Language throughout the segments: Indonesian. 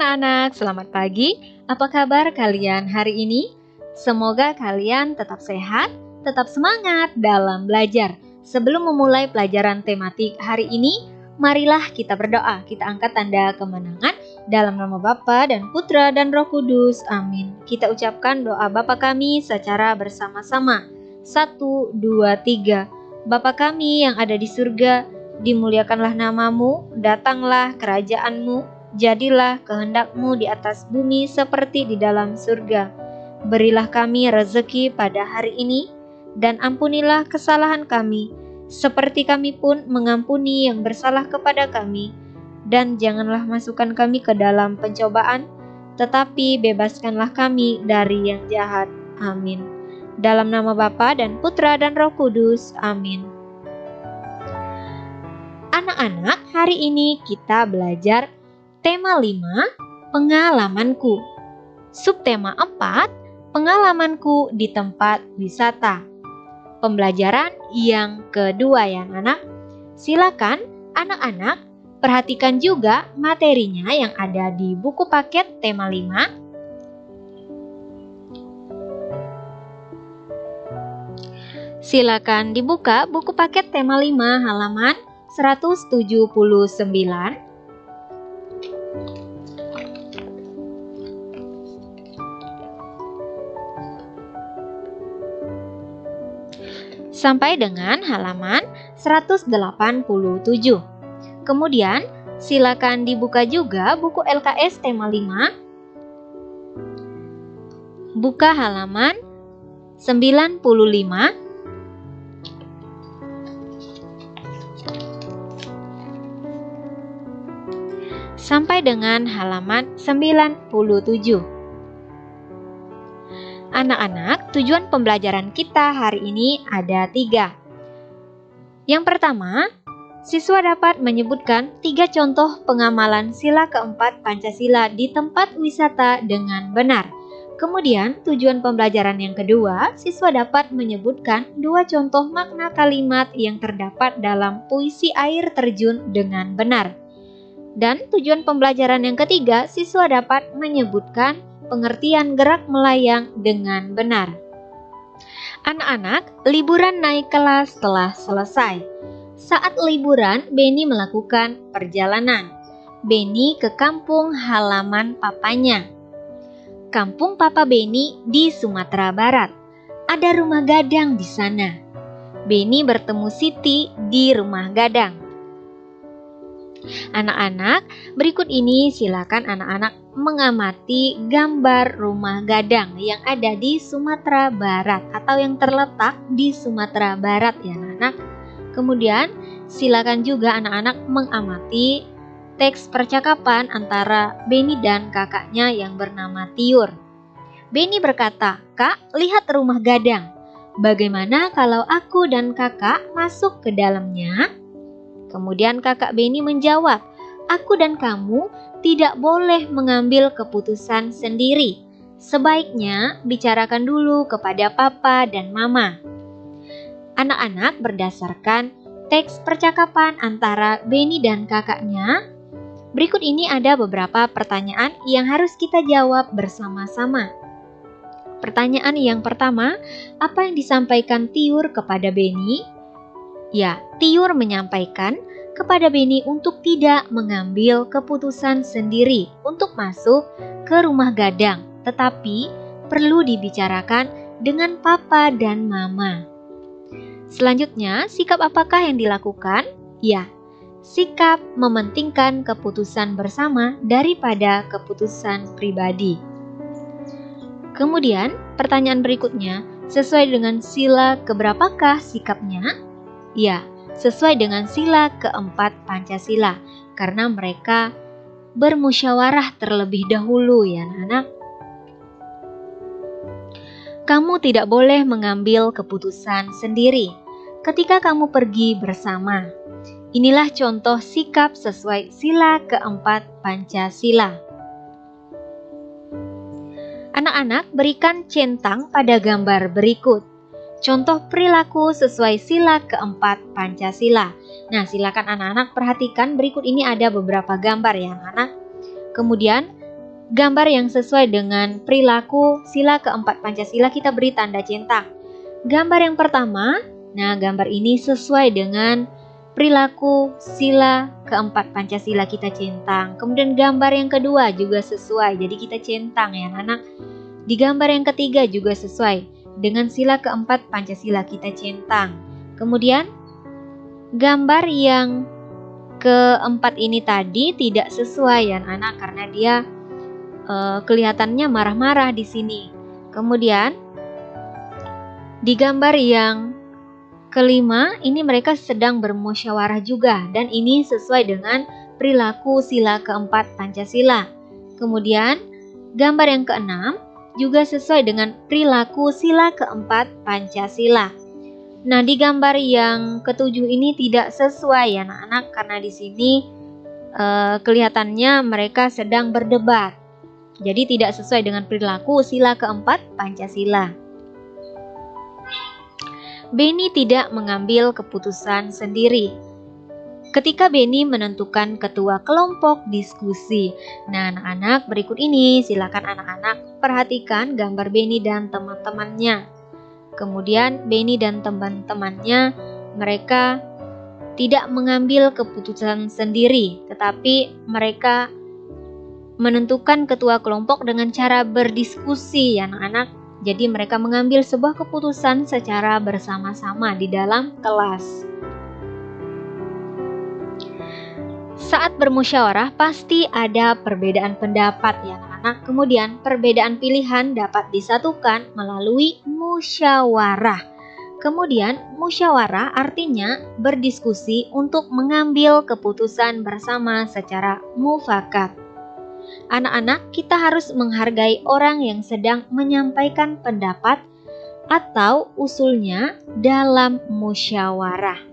anak-anak, selamat pagi. Apa kabar kalian hari ini? Semoga kalian tetap sehat, tetap semangat dalam belajar. Sebelum memulai pelajaran tematik hari ini, marilah kita berdoa. Kita angkat tanda kemenangan dalam nama Bapa dan Putra dan Roh Kudus. Amin. Kita ucapkan doa Bapa kami secara bersama-sama. 1, 2, 3. Bapa kami yang ada di surga, dimuliakanlah namamu, datanglah kerajaanmu, jadilah kehendak-Mu di atas bumi seperti di dalam surga. Berilah kami rezeki pada hari ini, dan ampunilah kesalahan kami, seperti kami pun mengampuni yang bersalah kepada kami. Dan janganlah masukkan kami ke dalam pencobaan, tetapi bebaskanlah kami dari yang jahat. Amin. Dalam nama Bapa dan Putra dan Roh Kudus. Amin. Anak-anak, hari ini kita belajar tema 5, pengalamanku. Subtema 4, pengalamanku di tempat wisata. Pembelajaran yang kedua ya anak. Silakan anak-anak perhatikan juga materinya yang ada di buku paket tema 5. Silakan dibuka buku paket tema 5 halaman 179. Sampai dengan halaman 187. Kemudian, silakan dibuka juga buku LKS tema 5. Buka halaman 95. Sampai dengan halaman 97. Anak-anak, tujuan pembelajaran kita hari ini ada 3. Yang pertama, siswa dapat menyebutkan 3 contoh pengamalan sila keempat Pancasila di tempat wisata dengan benar. Kemudian, tujuan pembelajaran yang kedua, siswa dapat menyebutkan 2 contoh makna kalimat yang terdapat dalam puisi air terjun dengan benar. Dan tujuan pembelajaran yang ketiga, siswa dapat menyebutkan pengertian gerak melayang dengan benar. Anak-anak, liburan naik kelas telah selesai. Saat liburan, Beni melakukan perjalanan. Beni ke kampung halaman papanya. Kampung papa Beni di Sumatera Barat. Ada rumah gadang di sana. Beni bertemu Siti di rumah gadang. Anak-anak, berikut ini silakan anak-anak mengamati gambar rumah gadang yang ada di Sumatera Barat atau yang terletak di Sumatera Barat ya anak-anak. Kemudian silakan juga anak-anak mengamati teks percakapan antara Beni dan kakaknya yang bernama Tiur. Beni berkata, "Kak, lihat rumah gadang. Bagaimana kalau aku dan kakak masuk ke dalamnya?" Kemudian kakak Beni menjawab, "Aku dan kamu tidak boleh mengambil keputusan sendiri. Sebaiknya bicarakan dulu kepada papa dan mama." Anak-anak, berdasarkan teks percakapan antara Beni dan kakaknya, berikut ini ada beberapa pertanyaan yang harus kita jawab bersama-sama. Pertanyaan yang pertama, apa yang disampaikan Tiur kepada Beni? Ya, Tiur menyampaikan kepada Beni untuk tidak mengambil keputusan sendiri untuk masuk ke rumah gadang, tetapi perlu dibicarakan dengan papa dan mama. Selanjutnya, sikap apakah yang dilakukan? Ya, sikap mementingkan keputusan bersama daripada keputusan pribadi. Kemudian, pertanyaan berikutnya, sesuai dengan sila keberapakah sikapnya? Ya, sesuai dengan sila keempat Pancasila, karena mereka bermusyawarah terlebih dahulu ya anak-anak. Kamu tidak boleh mengambil keputusan sendiri ketika kamu pergi bersama. Inilah contoh sikap sesuai sila keempat Pancasila. Anak-anak, berikan centang pada gambar berikut. Contoh perilaku sesuai sila keempat Pancasila. Nah, silakan anak-anak perhatikan berikut ini ada beberapa gambar ya anak-anak. Kemudian gambar yang sesuai dengan perilaku sila keempat Pancasila kita beri tanda centang. Gambar yang pertama, nah gambar ini sesuai dengan perilaku sila keempat Pancasila kita centang. Kemudian gambar yang kedua juga sesuai, jadi kita centang ya anak. Di gambar yang ketiga juga sesuai dengan sila keempat Pancasila kita centang. Kemudian gambar yang keempat ini tadi tidak sesuai ya anak, karena dia kelihatannya marah-marah di sini. Kemudian di gambar yang kelima ini mereka sedang bermusyawarah juga, dan ini sesuai dengan perilaku sila keempat Pancasila. Kemudian gambar yang keenam juga sesuai dengan perilaku sila keempat Pancasila. Nah, di gambar yang ketujuh ini tidak sesuai ya anak-anak, karena di sini kelihatannya mereka sedang berdebat. Jadi tidak sesuai dengan perilaku sila keempat Pancasila. Beni tidak mengambil keputusan sendiri. Ketika Beni menentukan ketua kelompok diskusi. Nah, anak-anak, berikut ini silakan anak-anak perhatikan gambar Beni dan teman-temannya. Kemudian Beni dan teman-temannya mereka tidak mengambil keputusan sendiri, tetapi mereka menentukan ketua kelompok dengan cara berdiskusi ya anak-anak. Jadi mereka mengambil sebuah keputusan secara bersama-sama di dalam kelas. Saat bermusyawarah pasti ada perbedaan pendapat ya anak-anak. Kemudian perbedaan pilihan dapat disatukan melalui musyawarah. Kemudian musyawarah artinya berdiskusi untuk mengambil keputusan bersama secara mufakat. Anak-anak, kita harus menghargai orang yang sedang menyampaikan pendapat atau usulnya dalam musyawarah.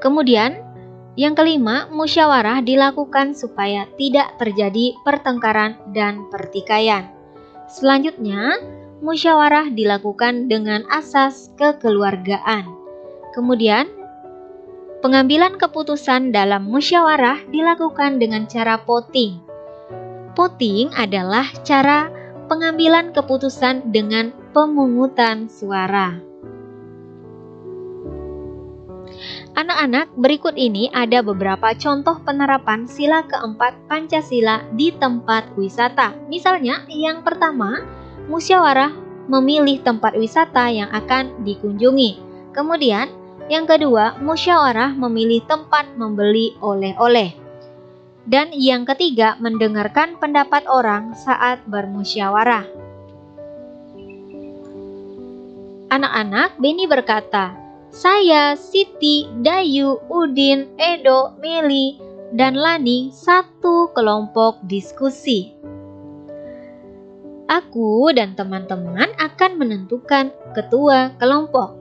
Kemudian, yang kelima, musyawarah dilakukan supaya tidak terjadi pertengkaran dan pertikaian. Selanjutnya, musyawarah dilakukan dengan asas kekeluargaan. Kemudian, pengambilan keputusan dalam musyawarah dilakukan dengan cara voting. Voting adalah cara pengambilan keputusan dengan pemungutan suara. Anak-anak, berikut ini ada beberapa contoh penerapan sila keempat Pancasila di tempat wisata. Misalnya, yang pertama, musyawarah memilih tempat wisata yang akan dikunjungi. Kemudian, yang kedua, musyawarah memilih tempat membeli oleh-oleh. Dan yang ketiga, mendengarkan pendapat orang saat bermusyawarah. Anak-anak, Beni berkata, "Saya, Siti, Dayu, Udin, Edo, Meli, dan Lani satu kelompok diskusi. Aku dan teman-teman akan menentukan ketua kelompok.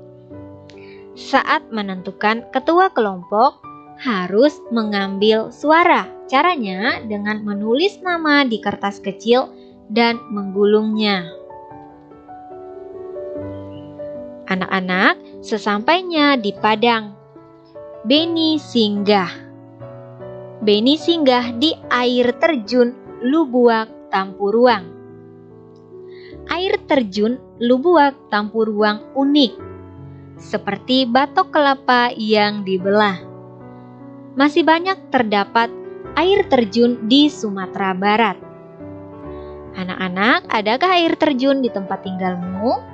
Saat menentukan ketua kelompok, harus mengambil suara. Caranya dengan menulis nama di kertas kecil dan menggulungnya." Anak-anak, sesampainya di padang, Beni singgah. Beni singgah di air terjun Lubuak Tampuruang. Air terjun Lubuak Tampuruang unik, seperti batok kelapa yang dibelah. Masih banyak terdapat air terjun di Sumatera Barat. Anak-anak, adakah air terjun di tempat tinggalmu?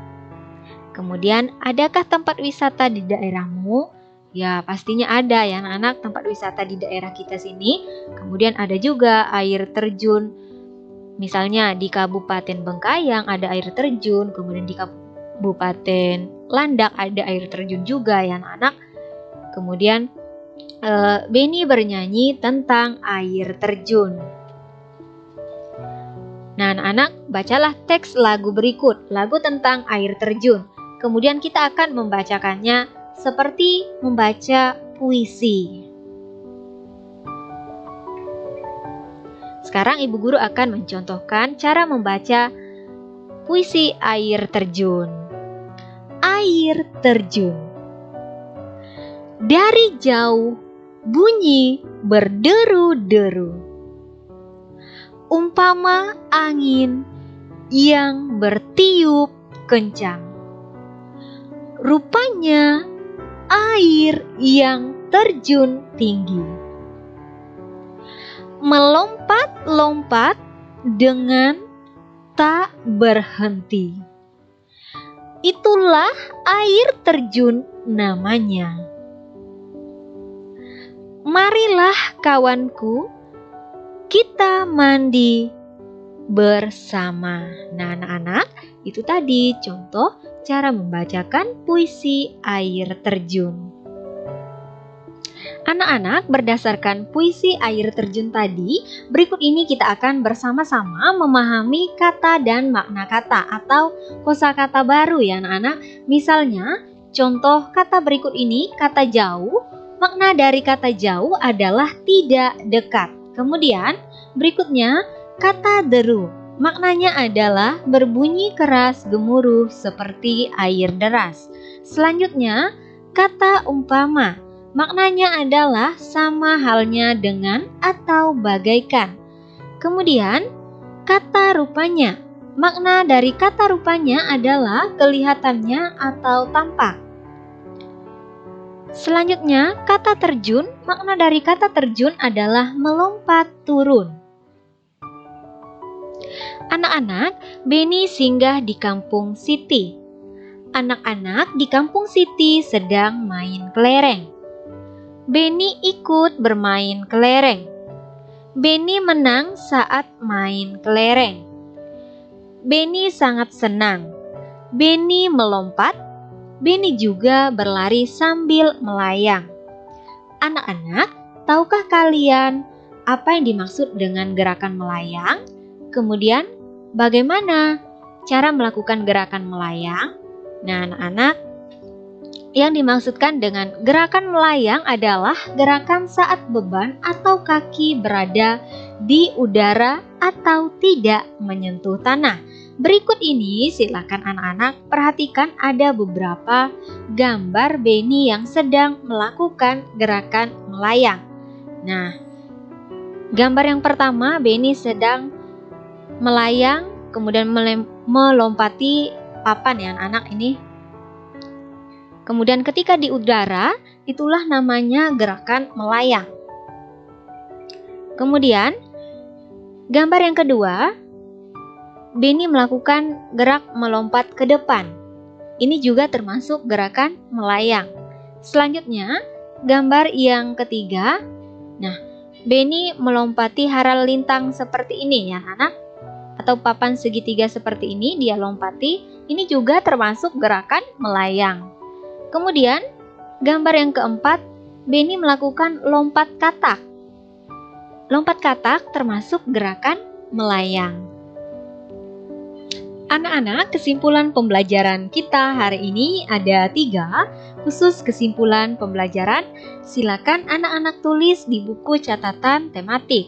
Kemudian, adakah tempat wisata di daerahmu? Ya, pastinya ada ya anak-anak, tempat wisata di daerah kita sini. Kemudian ada juga air terjun. Misalnya di Kabupaten Bengkayang ada air terjun, kemudian di Kabupaten Landak ada air terjun juga ya anak-anak. Kemudian Beni bernyanyi tentang air terjun. Nah anak-anak, bacalah teks lagu berikut, lagu tentang air terjun. Kemudian kita akan membacakannya seperti membaca puisi. Sekarang Ibu Guru akan mencontohkan cara membaca puisi air terjun. Air terjun. Dari jauh bunyi berderu-deru. umpama angin yang bertiup kencang. Rupanya air yang terjun tinggi, melompat-lompat dengan tak berhenti. Itulah air terjun namanya. Marilah kawanku, kita mandi bersama. Nah, anak-anak, itu tadi contoh cara membacakan puisi air terjun. Anak-anak, berdasarkan puisi air terjun tadi, berikut ini kita akan bersama-sama memahami kata dan makna kata atau kosakata baru ya anak-anak. Misalnya, contoh kata berikut ini, kata jauh. Makna dari kata jauh adalah tidak dekat. Kemudian, berikutnya kata deru. Maknanya adalah berbunyi keras gemuruh seperti air deras. Selanjutnya, kata umpama. Maknanya adalah sama halnya dengan atau bagaikan. Kemudian, kata rupanya. Makna dari kata rupanya adalah kelihatannya atau tampak. Selanjutnya, kata terjun. Makna dari kata terjun adalah melompat turun. Anak-anak, Beni singgah di kampung Siti. Anak-anak di kampung Siti sedang main kelereng. Beni ikut bermain kelereng. Beni menang saat main kelereng. Beni sangat senang. Beni melompat. Beni juga berlari sambil melayang. Anak-anak, tahukah kalian apa yang dimaksud dengan gerakan melayang? Kemudian, bagaimana cara melakukan gerakan melayang? Nah, anak-anak, yang dimaksudkan dengan gerakan melayang adalah gerakan saat beban atau kaki berada di udara atau tidak menyentuh tanah. Berikut ini silakan anak-anak perhatikan, ada beberapa gambar Beni yang sedang melakukan gerakan melayang. Nah, gambar yang pertama Beni sedang melayang kemudian melompati papan ya anak-anak ini. Kemudian ketika di udara, itulah namanya gerakan melayang. Kemudian, gambar yang kedua, Beni melakukan gerak melompat ke depan. Ini juga termasuk gerakan melayang. Selanjutnya, gambar yang ketiga, nah, Beni melompati haral lintang seperti ini ya anak, atau papan segitiga seperti ini dia lompati. Ini juga termasuk gerakan melayang. Kemudian, gambar yang keempat, Beni melakukan lompat katak. Lompat katak termasuk gerakan melayang. Anak-anak, kesimpulan pembelajaran kita hari ini ada 3. Khusus kesimpulan pembelajaran, silakan anak-anak tulis di buku catatan tematik.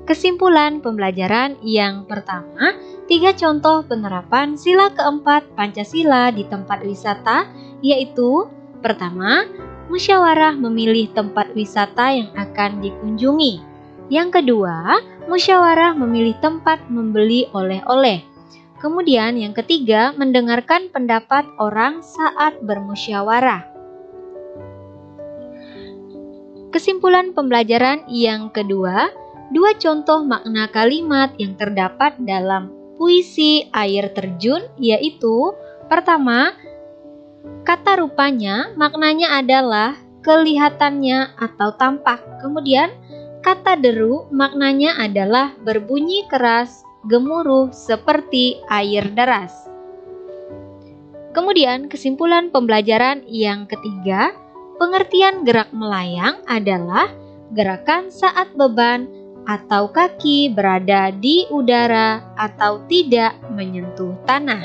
Kesimpulan pembelajaran yang pertama, 3 contoh penerapan sila keempat Pancasila di tempat wisata, yaitu pertama, musyawarah memilih tempat wisata yang akan dikunjungi. Yang kedua, musyawarah memilih tempat membeli oleh-oleh. Kemudian yang ketiga, mendengarkan pendapat orang saat bermusyawarah. Kesimpulan pembelajaran yang kedua, 2 contoh makna kalimat yang terdapat dalam puisi air terjun, yaitu pertama, kata rupanya maknanya adalah kelihatannya atau tampak. Kemudian kata deru maknanya adalah berbunyi keras, gemuruh seperti air deras. Kemudian kesimpulan pembelajaran yang ketiga, pengertian gerak melayang adalah gerakan saat beban atau kaki berada di udara atau tidak menyentuh tanah.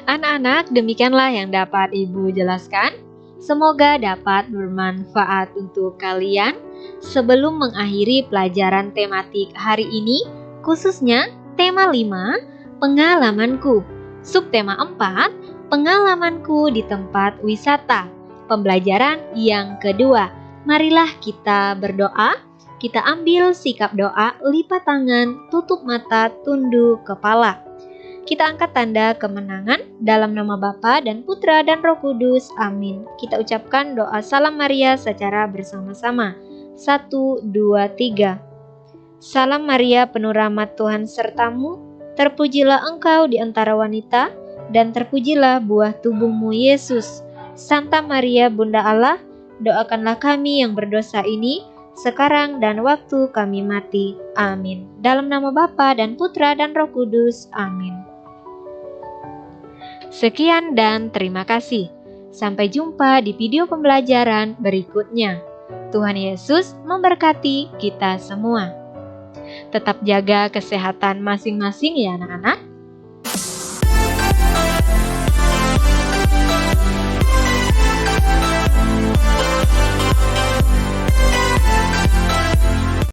Anak-anak, demikianlah yang dapat Ibu jelaskan. Semoga dapat bermanfaat untuk kalian. Sebelum mengakhiri pelajaran tematik hari ini, khususnya tema 5, pengalamanku. Subtema 4, pengalamanku di tempat wisata. Pembelajaran yang kedua, marilah kita berdoa. kita ambil sikap doa, lipat tangan, tutup mata, tunduk kepala. Kita angkat tanda kemenangan dalam nama Bapa dan Putra dan Roh Kudus. Amin. Kita ucapkan doa Salam Maria secara bersama-sama. 1, 2, 3. Salam Maria, penuh rahmat, Tuhan sertamu. Terpujilah engkau di antara wanita, dan terpujilah buah tubuhmu, Yesus. Santa Maria, Bunda Allah, doakanlah kami yang berdosa ini, sekarang dan waktu kami mati. Amin. Dalam nama Bapa dan Putra dan Roh Kudus. Amin. Sekian dan terima kasih. Sampai jumpa di video pembelajaran berikutnya. Tuhan Yesus memberkati kita semua. Tetap jaga kesehatan masing-masing ya anak-anak.